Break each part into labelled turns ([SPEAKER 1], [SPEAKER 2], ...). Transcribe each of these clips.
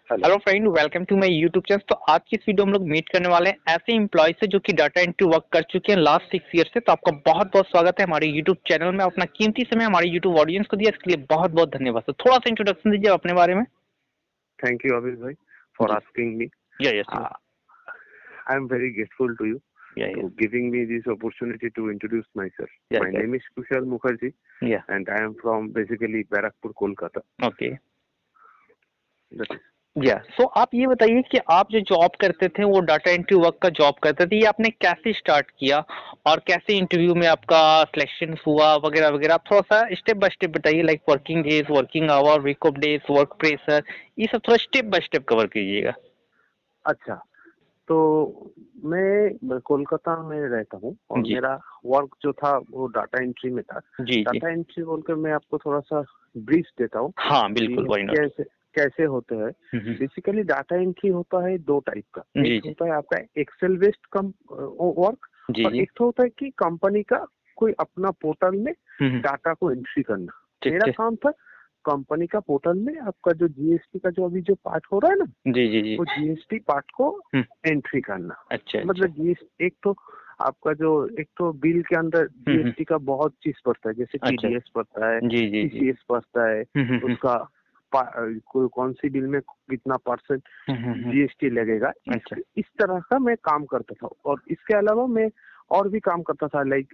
[SPEAKER 1] Hello.
[SPEAKER 2] Hello friend, welcome to my YouTube channel. तो आज की इस वीडियो में हम लोग मीट करने वाले हैं ऐसे एम्प्लॉय से जो कि डाटा एंट्री वर्क कर चुके हैं लास्ट 6 ईयर से। तो आपका बहुत बहुत स्वागत है हमारे यूट्यूब चैनल में। अपना कीमती समय हमारे यूट्यूब ऑडियंस को दिया, इसके लिए बहुत बहुत धन्यवाद। तो थोड़ा सा इंट्रोडक्शन दीजिए अपने बारे में।
[SPEAKER 1] थैंक यू अभिष भाई फॉर
[SPEAKER 2] जी।
[SPEAKER 1] Asking me.
[SPEAKER 2] Yes.
[SPEAKER 1] I am very grateful to you
[SPEAKER 2] या
[SPEAKER 1] to giving me this opportunity to introduce myself.
[SPEAKER 2] या
[SPEAKER 1] My name is Kushal Mukherjee
[SPEAKER 2] या
[SPEAKER 1] and I am from basically Barakpur, Kolkata.
[SPEAKER 2] Okay.
[SPEAKER 1] That is.
[SPEAKER 2] या सो आप ये बताइए कि आप जो जॉब करते थे वो डाटा एंट्री वर्क का जॉब करते थे, ये आपने कैसे स्टार्ट किया और कैसे इंटरव्यू में आपका सिलेक्शन हुआ वगैरह वगैरह। आप थोड़ा सा स्टेप बाय स्टेप बताइए, like working days, working hour, week off days, work pressure, ये सब थोड़ा स्टेप बाय स्टेप कवर कीजिएगा।
[SPEAKER 1] अच्छा, तो मैं कोलकाता में रहता हूँ और
[SPEAKER 2] जी
[SPEAKER 1] मेरा वर्क जो था वो डाटा एंट्री में था।
[SPEAKER 2] जी जी।
[SPEAKER 1] डाटा एंट्री बोलकर मैं आपको थोड़ा सा ब्रीफ देता हूँ
[SPEAKER 2] हाँ
[SPEAKER 1] कि
[SPEAKER 2] बिल्कुल, व्हाई नॉट।
[SPEAKER 1] कैसे कैसे होते हैं। बेसिकली डाटा एंट्री होता है दो टाइप का।
[SPEAKER 2] जी
[SPEAKER 1] एक
[SPEAKER 2] जी
[SPEAKER 1] होता है आपका एक्सेल बेस्ड वर्क
[SPEAKER 2] जी
[SPEAKER 1] और
[SPEAKER 2] जी।
[SPEAKER 1] एक तो होता है कि कंपनी का कोई अपना पोर्टल में डाटा को एंट्री करना।
[SPEAKER 2] ठीक
[SPEAKER 1] मेरा
[SPEAKER 2] ठीक।
[SPEAKER 1] काम था कंपनी का पोर्टल में आपका जो जीएसटी का जो अभी जो पार्ट हो रहा है ना,
[SPEAKER 2] जी जी जी।
[SPEAKER 1] वो जीएसटी पार्ट को
[SPEAKER 2] हम्म,
[SPEAKER 1] एंट्री करना।
[SPEAKER 2] अच्छा अच्छा।
[SPEAKER 1] मतलब जीएसटी एक तो आपका जो एक तो बिल के अंदर जीएसटी का बहुत चीज पड़ता है, जैसे
[SPEAKER 2] अच्छा।
[SPEAKER 1] टीडीएस पड़ता है,
[SPEAKER 2] जी जी जी।
[SPEAKER 1] टीसीएस पड़ता है, उसका कौन सी बिल में कितना परसेंट जीएसटी लगेगा,
[SPEAKER 2] अच्छा
[SPEAKER 1] इस तरह का मैं काम करता था। और इसके अलावा मैं और भी काम करता था, लाइक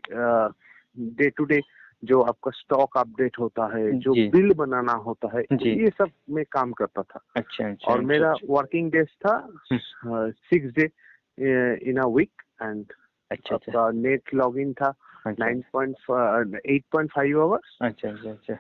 [SPEAKER 1] डे टू डे जो आपका स्टॉक अपडेट होता है, जो
[SPEAKER 2] जी
[SPEAKER 1] बिल बनाना होता है,
[SPEAKER 2] जी।
[SPEAKER 1] ये सब मैं काम करता था।
[SPEAKER 2] अच्छा अच्छा
[SPEAKER 1] और
[SPEAKER 2] अच्छा
[SPEAKER 1] मेरा
[SPEAKER 2] अच्छा।
[SPEAKER 1] वर्किंग डेज था 6 डे इन अ वीक एंड
[SPEAKER 2] अच्छा अच्छा
[SPEAKER 1] आपका नेट लॉगिन था
[SPEAKER 2] अच्छा
[SPEAKER 1] 8.5 आवर्स।
[SPEAKER 2] अच्छा अच्छा अच्छा।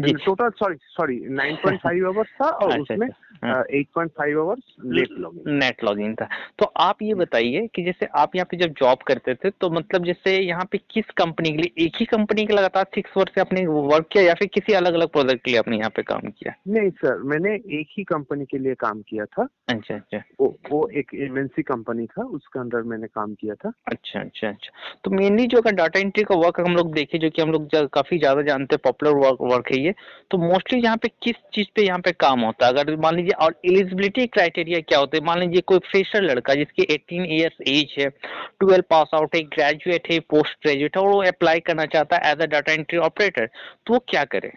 [SPEAKER 2] जी।
[SPEAKER 1] टोटल सॉरी 9.5 आवर्स था और
[SPEAKER 2] अच्छा
[SPEAKER 1] उसमें
[SPEAKER 2] अच्छा। हाँ।
[SPEAKER 1] 8.5 आवर्स नेट लॉगिन था।
[SPEAKER 2] नेट लॉगिन था। तो आप ये बताइए कि जैसे आप यहाँ पे जब जॉब करते थे तो मतलब जैसे यहाँ पे किस कंपनी के लिए, एक ही कंपनी के लगातार 6 वर्ष से आपने वर्क किया या फिर किसी अलग अलग प्रोजेक्ट के लिए आपने यहाँ पे काम किया?
[SPEAKER 1] नहीं सर, मैंने एक ही कंपनी के लिए काम किया था।
[SPEAKER 2] अच्छा अच्छा
[SPEAKER 1] वो एक एमएनसी कंपनी था, उसके अंदर मैंने काम किया था।
[SPEAKER 2] अच्छा अच्छा अच्छा। तो मेनली जो अगर डाटा एंट्री का वर्क हम लोग देखें, जो कि हम लोग काफी ज्यादा जानते हैं, पॉपुलर वर्क है ये, तो मोस्टली यहाँ पे किस चीज पे यहाँ पे काम होता है अगर मान लीजिए, और एलिजिबिलिटी क्राइटेरिया क्या होते हैं? मान लीजिए कोई फ्रेशर लड़का जिसकी 18 ईयर्स एज है, 12 पास आउट है, ग्रेजुएट है, पोस्ट ग्रेजुएट है और वो अप्लाई करना चाहता है as a data entry operator, तो वो क्या करे?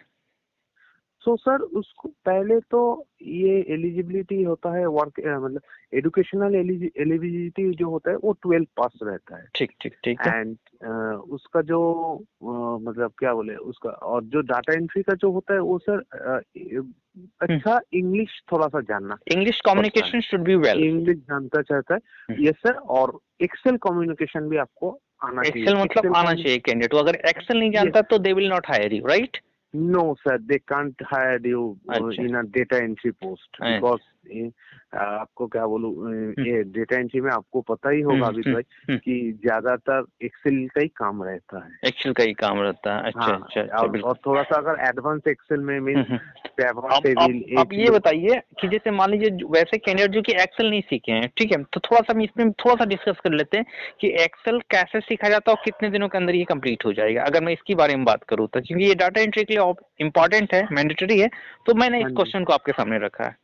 [SPEAKER 1] सो सर, उसको पहले तो ये एलिजिबिलिटी होता है वर्क मतलब एजुकेशनल एलिजिबिलिटी जो होता है वो 12 पास रहता है।
[SPEAKER 2] ठीक ठीक ठीक है।
[SPEAKER 1] एंड उसका जो मतलब क्या बोले उसका, और जो डाटा एंट्री का जो होता है वो सर अच्छा इंग्लिश थोड़ा सा जानना
[SPEAKER 2] इंग्लिश
[SPEAKER 1] पड़ता है।
[SPEAKER 2] Communication should be well.
[SPEAKER 1] English जानता चाहता है, यस सर। और एक्सेल कम्युनिकेशन भी आपको आना चाहिए।
[SPEAKER 2] एक्सेल मतलब आना चाहिए कैंडिडेट को, अगर एक्सेल नहीं
[SPEAKER 1] यस।
[SPEAKER 2] जानता तो they will not hire you, right?
[SPEAKER 1] No, sir, they can't hire you
[SPEAKER 2] अच्छा
[SPEAKER 1] in a data entry post
[SPEAKER 2] अच्छा।
[SPEAKER 1] because आपको क्या बोलूं, ये डेटा एंट्री में आपको पता ही होगा अभी भाई कि ज्यादातर एक्सेल का ही काम रहता है।
[SPEAKER 2] एक्सेल का ही काम रहता है। अच्छा
[SPEAKER 1] हाँ,
[SPEAKER 2] अच्छा अच्छा,
[SPEAKER 1] और
[SPEAKER 2] बिल्कुल।
[SPEAKER 1] थोड़ा सा अगर एडवांस एक्सेल में मीन्स
[SPEAKER 2] हम्म।
[SPEAKER 1] पेवर
[SPEAKER 2] अब अब
[SPEAKER 1] टेबिल
[SPEAKER 2] अब
[SPEAKER 1] एच
[SPEAKER 2] ये
[SPEAKER 1] लुक।
[SPEAKER 2] बताइए कि जैसे मान लीजिए वैसे कैंडिडेट जो कि एक्सेल नहीं सीखे हैं, ठीक है, तो थोड़ा सा हम इसमें थोड़ा सा डिस्कस कर लेते हैं कि एक्सेल कैसे सीखा जाता है और कितने दिनों के अंदर ये कंप्लीट हो जाएगा, अगर मैं इसके बारे में बात करूँ तो, क्योंकि ये डाटा एंट्री के लिए इंपॉर्टेंट है, मैंडेटरी है, तो मैंने इस
[SPEAKER 1] हाँ जी
[SPEAKER 2] क्वेश्चन को आपके सामने रखा है।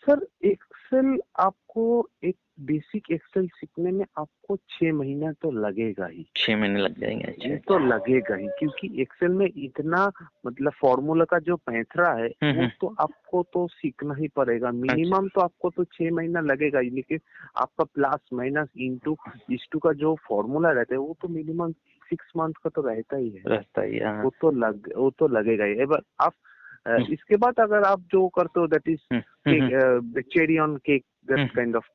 [SPEAKER 1] सर, एक्सेल आपको एक बेसिक एक्सेल सीखने में आपको 6 महीना तो लगेगा ही।
[SPEAKER 2] 6 महीने लग जाएंगे? अच्छा
[SPEAKER 1] ये तो लगेगा ही, क्योंकि एक्सेल में इतना मतलब फॉर्मूला का जो पैंतरा है वो
[SPEAKER 2] हम्म।
[SPEAKER 1] तो आपको तो सीखना ही पड़ेगा।
[SPEAKER 2] अच्छा
[SPEAKER 1] मिनिमम तो आपको तो 6 महीना लगेगा ही, लेकिन आपका प्लस माइनस इंटू इस टू का जो फॉर्मूला रहता है वो तो मिनिमम 6 मंथ का तो रहता ही है।
[SPEAKER 2] रहता ही है, हाँ।
[SPEAKER 1] वो तो लगेगा ही। एबर आप इसके बाद अगर आप जो करते हो that is
[SPEAKER 2] hmm.
[SPEAKER 1] Cherry on cake, that
[SPEAKER 2] hmm.
[SPEAKER 1] Kind of.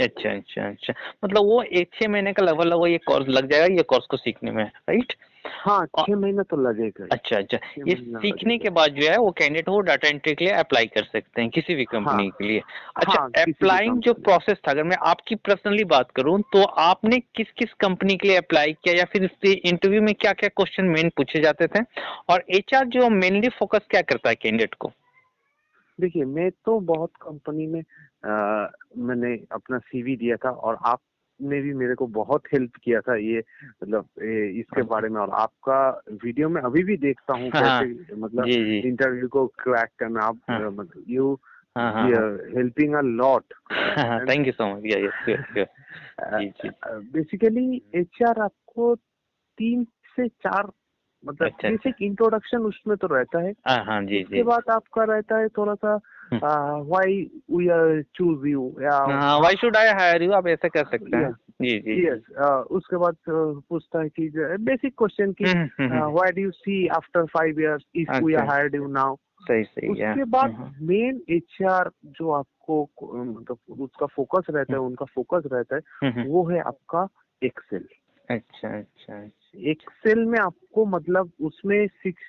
[SPEAKER 2] अच्छा अच्छा अच्छा। मतलब वो 6 महीने का लगभग ये कोर्स लग जाएगा, ये कोर्स को सीखने में, राइट?
[SPEAKER 1] हाँ, 6 महीना तो लगेगा ही।
[SPEAKER 2] अच्छा अच्छा।
[SPEAKER 1] छह
[SPEAKER 2] ये
[SPEAKER 1] महीना
[SPEAKER 2] सीखने
[SPEAKER 1] लगेगा
[SPEAKER 2] के
[SPEAKER 1] ही।
[SPEAKER 2] बाद जो है वो कैंडिडेट वो डाटा एंट्री के लिए अप्लाई कर सकते हैं किसी भी
[SPEAKER 1] हाँ
[SPEAKER 2] कंपनी के लिए। अच्छा,
[SPEAKER 1] हाँ, किसी भी
[SPEAKER 2] अप्लाइंग जो
[SPEAKER 1] कंपनी।
[SPEAKER 2] प्रोसेस था, अगर मैं आपकी पर्सनली बात करूं तो आपने किस किस कंपनी के लिए अप्लाई किया, या फिर इससे इंटरव्यू में क्या क्या क्वेश्चन मेन पूछे जाते थे, और एचआर जो मेनली फोकस क्या करता है कैंडिडेट को?
[SPEAKER 1] देखिए, मैं तो बहुत कंपनी में मैंने अपना सीवी दिया था और आपने भी मेरे को बहुत हेल्प किया था ये मतलब इसके बारे में। और आपका वीडियो में अभी भी देखता हूँ
[SPEAKER 2] हाँ हाँ।
[SPEAKER 1] कैसे मतलब
[SPEAKER 2] जी जी।
[SPEAKER 1] इंटरव्यू को क्रैक करना। आप
[SPEAKER 2] हाँ
[SPEAKER 1] मतलब यू
[SPEAKER 2] हाँ हाँ हाँ,
[SPEAKER 1] helping a lot. And
[SPEAKER 2] thank you so much, या यस श्योर, जी जी,
[SPEAKER 1] बेसिकली एचआर आपको 3 से 4 मतलब
[SPEAKER 2] अच्छा अच्छा,
[SPEAKER 1] बेसिक इंट्रोडक्शन उसमें तो रहता है।
[SPEAKER 2] हाँ हाँ जी
[SPEAKER 1] उसके
[SPEAKER 2] जी,
[SPEAKER 1] बाद आपका रहता है थोड़ा सा why we are choose you या
[SPEAKER 2] हाँ, why should I hire you, आप ऐसा कर सकते हैं, जी जी जी,
[SPEAKER 1] यस। उसके बाद पूछता है कि बेसिक क्वेश्चन की why do you see after 5 years if we are
[SPEAKER 2] अच्छा,
[SPEAKER 1] हायर्ड यू नाउ।
[SPEAKER 2] सही सही है,
[SPEAKER 1] उसके बाद मेन एचआर जो आपको मतलब उसका फोकस रहता है, उनका फोकस रहता है वो है आपका एक्सेल।
[SPEAKER 2] अच्छा अच्छा अच्छा,
[SPEAKER 1] एक्सेल में आपको मतलब उसमें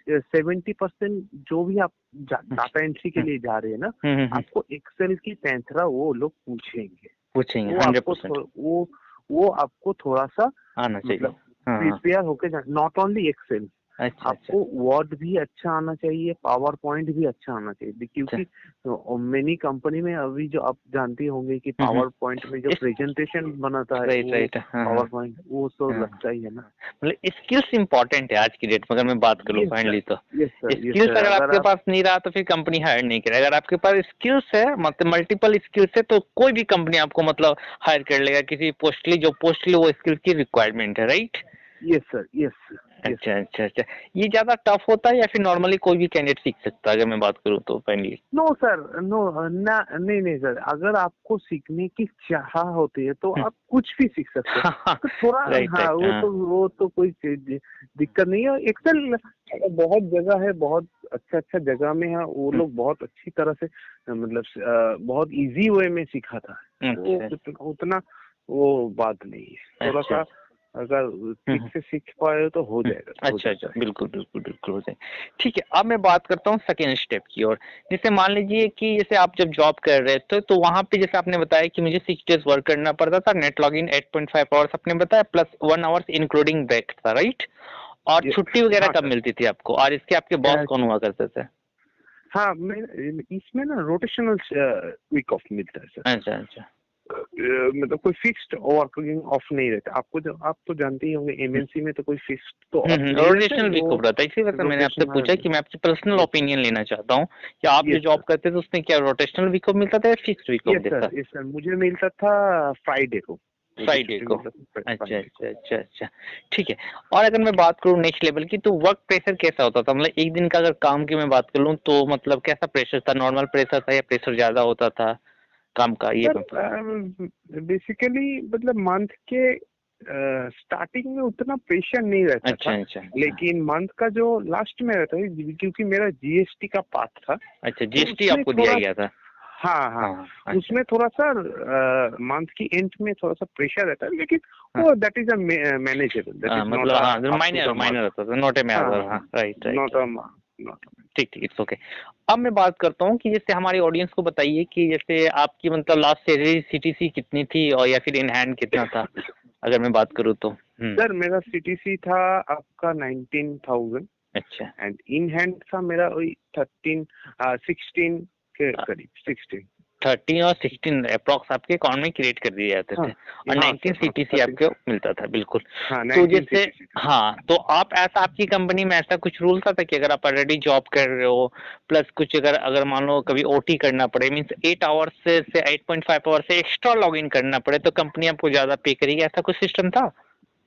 [SPEAKER 1] 70% जो भी आप डाटा एंट्री के लिए जा रहे हैं ना, आपको एक्सेल की पैंथरा वो लोग पूछेंगे।
[SPEAKER 2] पूछेंगे
[SPEAKER 1] वो
[SPEAKER 2] 100%,
[SPEAKER 1] आपको वो आपको थोड़ा सा
[SPEAKER 2] आना चाहिए,
[SPEAKER 1] मतलब
[SPEAKER 2] हाँ हाँ,
[SPEAKER 1] प्रिपेयर होके नॉट ओनली एक्सेल,
[SPEAKER 2] अच्छा अच्छा
[SPEAKER 1] आपको वर्ड भी अच्छा आना चाहिए, पावर पॉइंट भी अच्छा आना चाहिए,
[SPEAKER 2] अच्छा,
[SPEAKER 1] क्योंकि मेनी कंपनी में अभी जो आप जानते होंगे कि पावर पॉइंट में जो
[SPEAKER 2] इस
[SPEAKER 1] प्रेजेंटेशन बनाता है
[SPEAKER 2] राइट
[SPEAKER 1] वो
[SPEAKER 2] राइट, हाँ
[SPEAKER 1] पावर
[SPEAKER 2] हाँ
[SPEAKER 1] पॉइंट वो तो
[SPEAKER 2] हाँ,
[SPEAKER 1] लगता ही है ना।
[SPEAKER 2] मतलब स्किल्स इंपॉर्टेंट है आज की डेट में, अगर मैं बात करूँ
[SPEAKER 1] यस सर,
[SPEAKER 2] फाइनली तो
[SPEAKER 1] yes sir, yes
[SPEAKER 2] skills
[SPEAKER 1] sir.
[SPEAKER 2] अगर
[SPEAKER 1] अगर
[SPEAKER 2] आपके
[SPEAKER 1] आप
[SPEAKER 2] पास नहीं रहा तो फिर कंपनी हायर नहीं करेगी, अगर आपके पास स्किल्स है मतलब मल्टीपल स्किल्स है तो कोई भी कंपनी आपको मतलब हायर कर लेगा, किसी पोस्टली जो पोस्टली वो स्किल्स की रिक्वायरमेंट है, right.
[SPEAKER 1] Yes sir, yes yes.
[SPEAKER 2] अच्छा अच्छा अच्छा, ये ज्यादा टफ होता है या फिर नॉर्मली कोई भी कैंडिडेट सीख सकता है, अगर मैं बात करूँ तो फाइनली।
[SPEAKER 1] नो सर, नो ना, नहीं नहीं सर, अगर आपको सीखने की चाह होती है तो आप कुछ भी सीख सकते हैं। तो थोड़ा
[SPEAKER 2] राइट
[SPEAKER 1] हाँ,
[SPEAKER 2] राइट,
[SPEAKER 1] वो तो कोई दिक्कत नहीं है। एक्सेल बहुत जगह है, बहुत अच्छा जगह में है, वो लोग बहुत अच्छी तरह से मतलब बहुत इजी वे में सिखाता है, वो
[SPEAKER 2] अच्छा
[SPEAKER 1] उतना वो बात नहीं है। थोड़ा
[SPEAKER 2] अच्छा,
[SPEAKER 1] सा अगर ठीक से सीख पाए तो हो जाएगा, हो
[SPEAKER 2] अच्छा अच्छा,
[SPEAKER 1] जाता है।
[SPEAKER 2] बिल्कुल बिल्कुल बिल्कुल हो जाए। ठीक है, अब मैं बात करता हूँ सेकेंड स्टेप की ओर। जैसे मान लीजिए कि जैसे आप जब जॉब कर रहे थे तो वहां पे जैसे आपने बताया कि मुझे 6 डेज वर्क करना पड़ता था, नेट लॉगिन 8.5 आवर्स आपने बताया, प्लस 1 आवर्स इंक्लूडिंग ब्रेक था, राइट। और छुट्टी वगैरह
[SPEAKER 1] हाँ
[SPEAKER 2] कब
[SPEAKER 1] सर।
[SPEAKER 2] मिलती थी आपको, और इसके आपके बॉस कौन हुआ करते थे।
[SPEAKER 1] हाँ, मैं इसमें ना रोटेशनल वीक ऑफ मिलता है सर।
[SPEAKER 2] अच्छा अच्छा,
[SPEAKER 1] मतलब कोई फिक्स्ड वर्किंग ऑफ नहीं रहता। आपको जो आप तो जानते ही होंगे एमएनसी में तो कोई फिक्स्ड तो ऑफ नहीं रहता है,
[SPEAKER 2] रोटेशनल वीक
[SPEAKER 1] वो
[SPEAKER 2] ऑफ रहता है, इसी वजह से मैंने आपसे पूछा
[SPEAKER 1] रोटेशनल।
[SPEAKER 2] कि मैं आपसे पर्सनल
[SPEAKER 1] यस सर,
[SPEAKER 2] ओपिनियन लेना चाहता हूँ कि आप जो
[SPEAKER 1] यस
[SPEAKER 2] जॉब
[SPEAKER 1] सर,
[SPEAKER 2] करते थे उसमें क्या रोटेशनल वीक ऑफ मिलता था या फिक्स्ड वीक ऑफ
[SPEAKER 1] यस
[SPEAKER 2] देता।
[SPEAKER 1] सर, यस सर, मुझे मिलता था फ्राइडे को, मुझे
[SPEAKER 2] फ्राइडे
[SPEAKER 1] छुट्टी
[SPEAKER 2] को,
[SPEAKER 1] मिलता था
[SPEAKER 2] अच्छा
[SPEAKER 1] फ्राइडे को।
[SPEAKER 2] अच्छा अच्छा अच्छा, ठीक है। और अगर मैं बात करूँ नेक्स्ट लेवल की तो वर्क प्रेशर कैसा होता था, मतलब एक दिन का अगर काम की मैं बात कर लूँ तो मतलब कैसा प्रेशर था, नॉर्मल प्रेशर था या प्रेशर ज्यादा होता था काम का, ये मैं
[SPEAKER 1] सर बेसिकली मतलब मंथ के स्टार्टिंग में उतना प्रेशर नहीं रहता
[SPEAKER 2] अच्छा
[SPEAKER 1] था,
[SPEAKER 2] अच्छा अच्छा
[SPEAKER 1] लेकिन मंथ का जो लास्ट में रहता है, क्योंकि मेरा जीएसटी का पार्ट था
[SPEAKER 2] अच्छा,
[SPEAKER 1] तो
[SPEAKER 2] जीएसटी
[SPEAKER 1] उसमें
[SPEAKER 2] आपको दिया
[SPEAKER 1] थोड़ा,
[SPEAKER 2] गया था।
[SPEAKER 1] हाँ हाँ,
[SPEAKER 2] हाँ अच्छा,
[SPEAKER 1] उसमें थोड़ा सा मंथ की एंड में थोड़ा सा प्रेशर रहता है, लेकिन
[SPEAKER 2] हाँ
[SPEAKER 1] वो that is a manageable, that is not
[SPEAKER 2] मतलब हाँ
[SPEAKER 1] up to
[SPEAKER 2] minor
[SPEAKER 1] the
[SPEAKER 2] minor
[SPEAKER 1] mark.
[SPEAKER 2] रहता था, नॉट ए
[SPEAKER 1] हाँ
[SPEAKER 2] मेजर, हाँ
[SPEAKER 1] हाँ,
[SPEAKER 2] right right,
[SPEAKER 1] not a not.
[SPEAKER 2] ठीक ठीक, इट्स ओके। अब मैं बात करता हूँ कि जैसे हमारी ऑडियंस को बताइए कि जैसे आपकी मतलब लास्ट सैलरी सीटीसी कितनी थी और या फिर इन हैंड कितना था, अगर मैं बात करूँ तो।
[SPEAKER 1] सर मेरा सीटीसी था आपका 19,000
[SPEAKER 2] अच्छा,
[SPEAKER 1] एंड इन हैंड था मेरा वही 16 के करीब, 16।
[SPEAKER 2] 13 और 16 अप्रॉक्स आपके अकाउंट में क्रिएट कर दिए जाते
[SPEAKER 1] हाँ
[SPEAKER 2] थे और
[SPEAKER 1] हाँ
[SPEAKER 2] 19
[SPEAKER 1] सर, हाँ
[SPEAKER 2] सीटीसी
[SPEAKER 1] 13,
[SPEAKER 2] आपको मिलता था, बिल्कुल।
[SPEAKER 1] हाँ
[SPEAKER 2] तो
[SPEAKER 1] 19
[SPEAKER 2] जैसे
[SPEAKER 1] सीटीसी था।
[SPEAKER 2] हाँ, तो आप ऐसा आपकी कंपनी में ऐसा कुछ रूल था कि अगर आप ऑलरेडी जॉब कर रहे हो प्लस कुछ अगर अगर मान लो कभी ओटी करना पड़े, मीन्स 8 आवर्स से 8.5 आवर्स से एक्स्ट्रा लॉग इन करना पड़े तो कंपनी आपको ज्यादा पे करेगी, ऐसा कुछ सिस्टम था।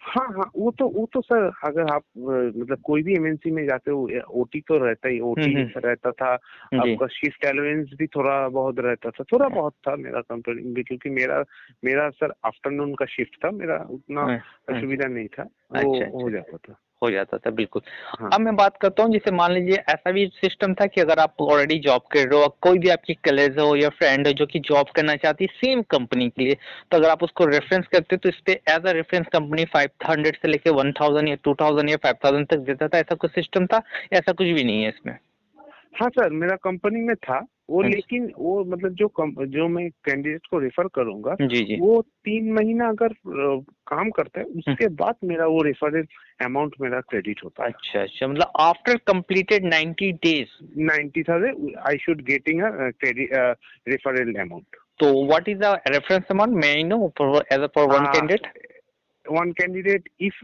[SPEAKER 1] हाँ हाँ, वो तो सर अगर आप मतलब कोई भी एमएनसी में जाते हो ओटी तो रहता ही, ओटी रहता था।
[SPEAKER 2] जी,
[SPEAKER 1] आपका शिफ्ट अलाउंस भी थोड़ा बहुत रहता था, थोड़ा बहुत था मेरा कंपनी में, क्योंकि मेरा सर आफ्टरनून का शिफ्ट था, मेरा उतना असुविधा नहीं था, वो
[SPEAKER 2] अच्छा
[SPEAKER 1] हो
[SPEAKER 2] अच्छा,
[SPEAKER 1] जाता था।
[SPEAKER 2] हो जाता था, बिल्कुल।
[SPEAKER 1] हाँ
[SPEAKER 2] अब मैं बात करता हूँ जैसे मान लीजिए ऐसा भी सिस्टम था कि अगर आप ऑलरेडी जॉब कर रहे हो, कोई भी आपकी कलीग हो या फ्रेंड हो जो कि जॉब करना चाहती है सेम कंपनी के लिए, तो अगर आप उसको रेफरेंस करते हो तो इस पे एज अ रेफरेंस कंपनी 500 से लेके 1000 या 2000 या 5000 तक देता था, ऐसा कुछ सिस्टम था, ऐसा कुछ भी नहीं है इसमें।
[SPEAKER 1] हाँ सर, मेरा कंपनी में था वो, लेकिन वो मतलब जो मैं कैंडिडेट को रेफर करूंगा,
[SPEAKER 2] जी जी,
[SPEAKER 1] वो 3 महीना अगर काम करता है उसके बाद मेरा वो रेफरल अमाउंट मेरा क्रेडिट होता है।
[SPEAKER 2] अच्छा अच्छा, मतलब after completed 90 days
[SPEAKER 1] 90,000 I should getting credit referral amount.
[SPEAKER 2] तो what is the reference amount, may I know for as for one candidate.
[SPEAKER 1] One candidate, if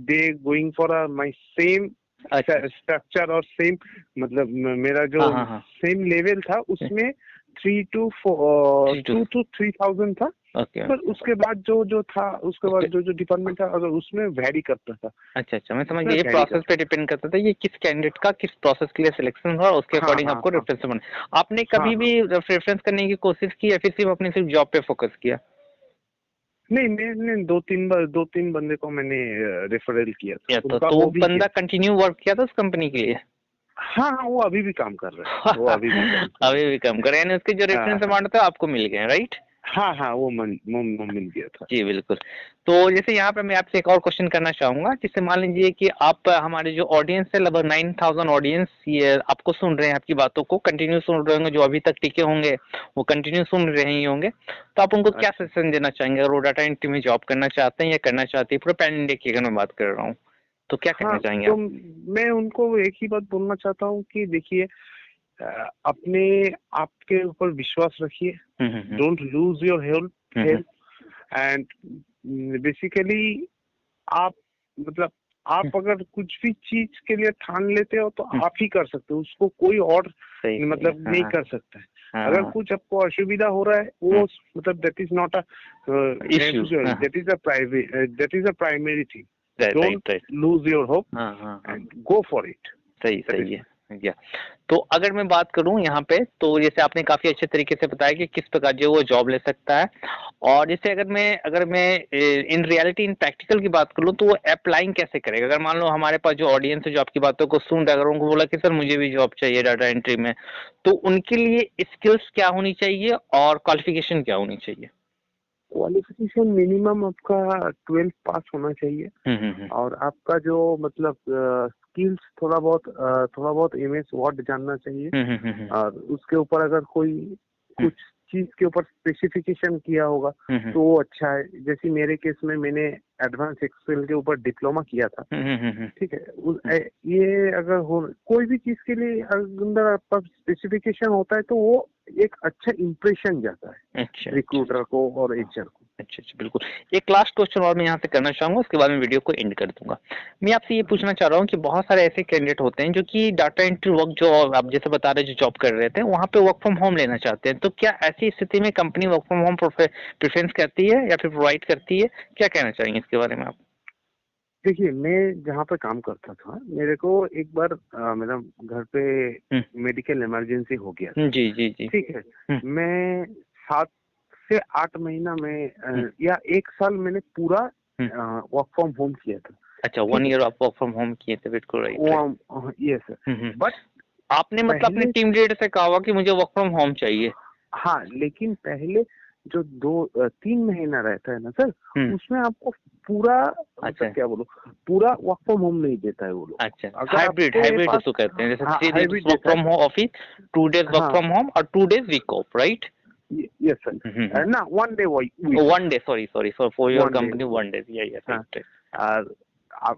[SPEAKER 1] they going for my same
[SPEAKER 2] अच्छा।
[SPEAKER 1] Structure और same, मतलब मेरा जो
[SPEAKER 2] हाँ, हाँ, हाँ।
[SPEAKER 1] Same level था उसमें 2 to 3,000 था।
[SPEAKER 2] ओके।
[SPEAKER 1] पर उसके बाद जो था, उसके बाद
[SPEAKER 2] ओके।
[SPEAKER 1] जो डिपार्टमेंट था, अगर उसमें वेरी करता था।
[SPEAKER 2] अच्छा, अच्छा, मैं समझ
[SPEAKER 1] उसमें
[SPEAKER 2] गया। ये
[SPEAKER 1] वेरी
[SPEAKER 2] प्रोसेस
[SPEAKER 1] करता
[SPEAKER 2] पे डिपेंड करता था, ये किस कैंडिडेट का किस प्रोसेस के लिए सिलेक्शन हुआ, उसके
[SPEAKER 1] हाँ
[SPEAKER 2] अकॉर्डिंग
[SPEAKER 1] हाँ
[SPEAKER 2] आपको
[SPEAKER 1] हाँ
[SPEAKER 2] रेफरेंस बना। आपने
[SPEAKER 1] हाँ
[SPEAKER 2] कभी
[SPEAKER 1] हाँ।
[SPEAKER 2] भी रेफरेंस करने की कोशिश की या फिर सिर्फ अपने सिर्फ जॉब पे फोकस किया?
[SPEAKER 1] नहीं, मैंने 2-3 बंदे को मैंने रेफरल किया था,
[SPEAKER 2] या
[SPEAKER 1] उनका
[SPEAKER 2] तो
[SPEAKER 1] वो भी
[SPEAKER 2] बंदा
[SPEAKER 1] किया।
[SPEAKER 2] कंटिन्यू वर्क किया था उस कंपनी के लिए?
[SPEAKER 1] हाँ हाँ, वो अभी भी काम कर रहा है, वो अभी भी काम कर
[SPEAKER 2] अभी भी कम करे, यानी उसके जो
[SPEAKER 1] रहा है।
[SPEAKER 2] रेफरेंस अमाउंट था आपको मिल गए, राइट?
[SPEAKER 1] हाँ हाँ, वो मिल गया था।
[SPEAKER 2] जी बिल्कुल। तो जैसे यहाँ पे मैं आपसे एक और क्वेश्चन करना चाहूंगा, जिससे मान लीजिए कि आप हमारे जो ऑडियंस है लगभग 9,000 ऑडियंस ये आपको सुन रहे हैं, आपकी बातों को कंटिन्यू सुन रहे होंगे, जो अभी तक टिके होंगे वो कंटिन्यू सुन रहे ही होंगे। तो आप उनको क्या
[SPEAKER 1] अच्छा।
[SPEAKER 2] सजेशन देना चाहेंगे अगर वो डाटा एंट्री में जॉब करना चाहते हैं या करना चाहते हैं, पूरे पैन इंडिया की अगर मैं बात कर रहा हूँ, तो क्या कहना
[SPEAKER 1] हाँ,
[SPEAKER 2] चाहेंगे
[SPEAKER 1] तो
[SPEAKER 2] आप?
[SPEAKER 1] मैं उनको एक ही बात बोलना चाहता हूँ कि देखिए, अपने आप के ऊपर विश्वास रखिए।
[SPEAKER 2] Hmm.
[SPEAKER 1] Don't lose your
[SPEAKER 2] hmm.
[SPEAKER 1] Health and basically आप, मतलब
[SPEAKER 2] हम्म।
[SPEAKER 1] आप अगर कुछ भी चीज के लिए ठान लेते हो तो
[SPEAKER 2] हम्म।
[SPEAKER 1] आप ही कर सकते हो, उसको कोई और
[SPEAKER 2] सही सही है।
[SPEAKER 1] मतलब नहीं
[SPEAKER 2] हाँ
[SPEAKER 1] कर सकता है। अगर
[SPEAKER 2] हाँ।
[SPEAKER 1] कुछ आपको असुविधा हो रहा है, वो मतलब that is not a
[SPEAKER 2] issue. हाँ
[SPEAKER 1] that is a primary thing.
[SPEAKER 2] Right
[SPEAKER 1] don't
[SPEAKER 2] right right.
[SPEAKER 1] Lose your hope
[SPEAKER 2] हाँ हाँ हाँ।
[SPEAKER 1] And go for it.
[SPEAKER 2] सही
[SPEAKER 1] दैट
[SPEAKER 2] सही
[SPEAKER 1] इज।
[SPEAKER 2] है। या तो अगर मैं बात करूं यहाँ पे, तो जैसे आपने काफी अच्छे तरीके से बताया कि किस प्रकार जो वो जॉब ले सकता है। और जैसे अगर मैं इन रियलिटी इन प्रैक्टिकल की बात कर लूं, तो वो अप्लाइंग कैसे करेगा? अगर मान लो हमारे पास जो ऑडियंस है जो आपकी बातों को सुन रहा है, अगर उनको बोला कि सर मुझे भी जॉब चाहिए डाटा एंट्री में, तो उनके लिए स्किल्स क्या होनी चाहिए और क्वालिफिकेशन क्या होनी चाहिए?
[SPEAKER 1] क्वालिफिकेशन मिनिमम आपका 12th पास होना चाहिए।
[SPEAKER 2] हम्म।
[SPEAKER 1] और आपका जो मतलब स्किल्स थोड़ा बहुत एमएस वर्ड जानना चाहिए।
[SPEAKER 2] हम्म।
[SPEAKER 1] और उसके ऊपर अगर कोई कुछ चीज के ऊपर स्पेसिफिकेशन किया होगा तो वो अच्छा है। जैसे मेरे केस में मैंने एडवांस एक्सेल के ऊपर डिप्लोमा किया था। ठीक है, ये अगर हो कोई भी चीज के लिए अंदर आपका स्पेसिफिकेशन होता है तो वो एक अच्छा इंप्रेशन जाता है
[SPEAKER 2] अच्छा
[SPEAKER 1] रिक्रूटर को और एचआर को।
[SPEAKER 2] अच्छा अच्छा बिल्कुल। एक लास्ट क्वेश्चन और मैं यहाँ से करना चाहूंगा, उसके बाद मैं वीडियो को एंड कर दूंगा। मैं आपसे ये पूछना चाह रहा हूँ कि बहुत सारे ऐसे कैंडिडेट होते हैं जो कि डाटा एंट्री वर्क जो आप जैसे बता रहे जो जॉब कर रहे थे वहाँ पे वर्क फ्रॉम होम लेना चाहते हैं, तो क्या ऐसी स्थिति में company work from home preference करती है या फिर प्रोवाइड करती है? क्या कहना चाहेंगे इसके बारे में आप?
[SPEAKER 1] देखिए, मैं जहाँ पे काम करता था मेरे को एक बार मेरा घर पे मेडिकल इमरजेंसी हो गया था।
[SPEAKER 2] जी जी जी।
[SPEAKER 1] ठीक है, मैं 7 से 8 महीना में या 1 साल मैंने पूरा वर्क फ्रॉम होम किया था।
[SPEAKER 2] अच्छा, 1 ईयर आप वर्क फ्रॉम होम किए थे, बिल्कुल राइट।
[SPEAKER 1] Yes sir. बट
[SPEAKER 2] आपने मतलब अपने
[SPEAKER 1] पहले,
[SPEAKER 2] टीम लीडर से कहा होगा कि मुझे वर्क फ्रॉम होम चाहिए?
[SPEAKER 1] हाँ, लेकिन पहले जो 2-3 महीना रहता है ना सर, उसमें आपको पूरा,
[SPEAKER 2] अच्छा
[SPEAKER 1] मतलब क्या बोलो, पूरा वर्क फ्रॉम होम नहीं देता है वो लोग।
[SPEAKER 2] अच्छा,
[SPEAKER 1] अगर
[SPEAKER 2] हाइब्रिड
[SPEAKER 1] आपके
[SPEAKER 2] हाइब्रिड
[SPEAKER 1] पास,
[SPEAKER 2] जिसको कहते हैं, जैसे
[SPEAKER 1] हाँ,
[SPEAKER 2] 3 डेज
[SPEAKER 1] हाइब्रिड
[SPEAKER 2] वर्क
[SPEAKER 1] देता है।
[SPEAKER 2] From home office, 2 days work
[SPEAKER 1] हाँ,
[SPEAKER 2] फ्रॉम होम और 2 days week off, right?
[SPEAKER 1] Yes sir, ना 1 day week.
[SPEAKER 2] 1 day, sorry for your
[SPEAKER 1] 1 day.
[SPEAKER 2] Company 1 day, या
[SPEAKER 1] हाँ,
[SPEAKER 2] राइट।
[SPEAKER 1] और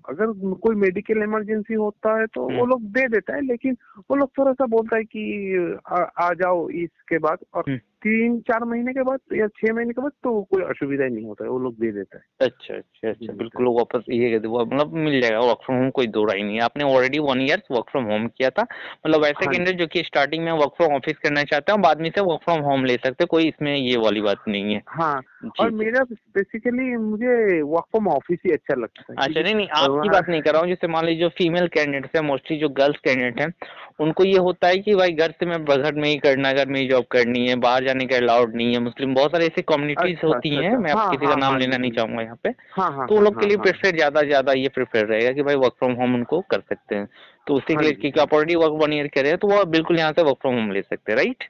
[SPEAKER 1] अगर कोई मेडिकल इमरजेंसी होता है तो वो लोग दे देता है, लेकिन वो लोग थोड़ा सा बोलता है कि आ जाओ इसके बाद, और 3-4 महीने के बाद या 6 महीने के बाद तो कोई असुविधा ही नहीं होता है, वो लोग दे देता है।
[SPEAKER 2] अच्छा अच्छा अच्छा बिल्कुल, वो वापस ये मतलब मिल जाएगा वर्क फ्रॉम होम, कोई दो राय नहीं है। आपने already 1 year work from home किया था, मतलब वैसे
[SPEAKER 1] हाँ
[SPEAKER 2] कैंडिडेट
[SPEAKER 1] जी,
[SPEAKER 2] जो कि स्टार्टिंग में वर्क फ्रॉम ऑफिस करना चाहते हैं बाद में से वर्क फ्रॉम होम ले सकते हैं, कोई इसमें ये वाली बात नहीं है।
[SPEAKER 1] हाँ।
[SPEAKER 2] जी
[SPEAKER 1] और
[SPEAKER 2] जी।
[SPEAKER 1] मेरा बेसिकली मुझे वर्क फ्रॉम ऑफिस ही अच्छा लगता है,
[SPEAKER 2] अच्छा,
[SPEAKER 1] क्योंकि
[SPEAKER 2] नहीं नहीं आपकी बात नहीं कर रहा हूँ, जैसे मान लीजिए जो फीमेल कैंडिडेट्स है, मोस्टली जो गर्ल्स कैंडिडेट हैं, उनको ये होता है कि भाई घर से मैं घर में ही करना, घर में ही जॉब करनी है, बाहर जाने का अलाउड नहीं है। मुस्लिम बहुत सारे ऐसी कम्युनिटीज
[SPEAKER 1] अच्छा
[SPEAKER 2] होती
[SPEAKER 1] अच्छा
[SPEAKER 2] हैं,
[SPEAKER 1] अच्छा,
[SPEAKER 2] मैं आप
[SPEAKER 1] हाँ
[SPEAKER 2] किसी का
[SPEAKER 1] हाँ
[SPEAKER 2] नाम
[SPEAKER 1] हाँ
[SPEAKER 2] लेना
[SPEAKER 1] जी,
[SPEAKER 2] नहीं
[SPEAKER 1] हाँ जी,
[SPEAKER 2] चाहूंगा यहाँ पे।
[SPEAKER 1] हाँ हाँ
[SPEAKER 2] तो उन
[SPEAKER 1] हाँ
[SPEAKER 2] लोग के
[SPEAKER 1] हाँ
[SPEAKER 2] लिए
[SPEAKER 1] हाँ
[SPEAKER 2] प्रेफर ज्यादा ये प्रेफर रहेगा कि भाई वर्क फ्रॉम होम उनको कर सकते हैं। तो उसी के
[SPEAKER 1] हाँ
[SPEAKER 2] लिए
[SPEAKER 1] जी,
[SPEAKER 2] क्योंकि
[SPEAKER 1] हाँ
[SPEAKER 2] आप
[SPEAKER 1] जी,
[SPEAKER 2] ऑलरेडी वर्क 1 ईयर करे हैं, तो वो बिल्कुल यहाँ से वर्क फ्रॉम होम ले सकते हैं, राइट?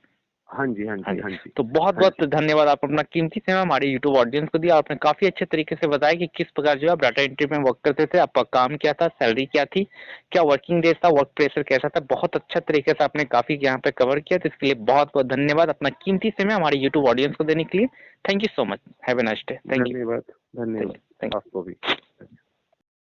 [SPEAKER 1] हाँ जी, हाँ
[SPEAKER 2] हाँ
[SPEAKER 1] जी,
[SPEAKER 2] जी।
[SPEAKER 1] हाँ जी,
[SPEAKER 2] तो बहुत
[SPEAKER 1] हाँ
[SPEAKER 2] बहुत
[SPEAKER 1] जी।
[SPEAKER 2] धन्यवाद, आप अपना कीमती समय हमारे यूट्यूब ऑडियंस को दिया। आपने काफी अच्छे तरीके से बताया कि किस प्रकार जो आप डाटा एंट्री में वर्क करते थे, आपका काम क्या था, सैलरी क्या थी, क्या वर्किंग डेज था, वर्क प्रेशर कैसा था। बहुत अच्छा तरीके से आपने काफी यहाँ पे कवर किया, तो इसके लिए बहुत बहुत धन्यवाद अपना कीमती समय हमारे यूट्यूब ऑडियंस को देने के लिए। Thank you so much, have a nice day. Thank you.
[SPEAKER 1] धन्यवाद,
[SPEAKER 2] थैंक
[SPEAKER 1] धन्यवाद
[SPEAKER 2] यू। Thank you.
[SPEAKER 1] आपको भी।